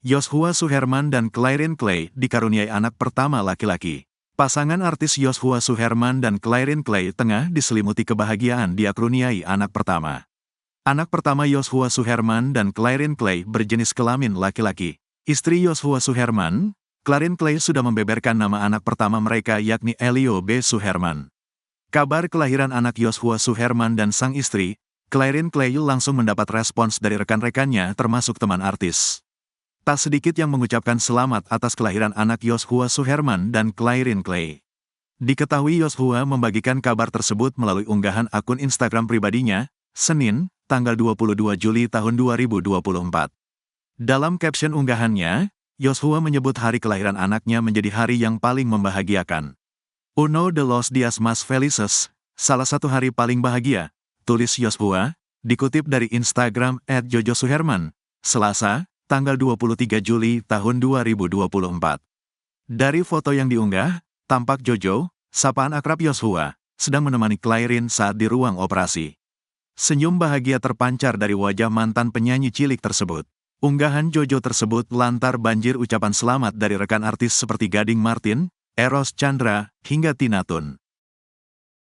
Joshua Suherman dan Clarin Clay dikaruniai anak pertama laki-laki. Pasangan artis Joshua Suherman dan Clarin Clay tengah diselimuti kebahagiaan dikaruniai anak pertama. Anak pertama Joshua Suherman dan Clarin Clay berjenis kelamin laki-laki. Istri Joshua Suherman, Clarin Clay sudah membeberkan nama anak pertama mereka yakni Elio B. Suherman. Kabar kelahiran anak Joshua Suherman dan sang istri, Clarin Clay langsung mendapat respons dari rekan-rekannya termasuk teman artis. Tak sedikit yang mengucapkan selamat atas kelahiran anak Joshua Suherman dan Clarin Clay. Diketahui Joshua membagikan kabar tersebut melalui unggahan akun Instagram pribadinya, Senin, tanggal 22 Juli tahun 2024. Dalam caption unggahannya, Joshua menyebut hari kelahiran anaknya menjadi hari yang paling membahagiakan. Uno de los días más felices, salah satu hari paling bahagia, tulis Joshua, dikutip dari Instagram @jojosuherman, Selasa, tanggal 23 Juli tahun 2024. Dari foto yang diunggah, tampak Jojo, sapaan akrab Joshua, sedang menemani Clarin saat di ruang operasi. Senyum bahagia terpancar dari wajah mantan penyanyi cilik tersebut. Unggahan Jojo tersebut lantar banjir ucapan selamat dari rekan artis seperti Gading Martin, Eros Chandra, hingga Tina Toon.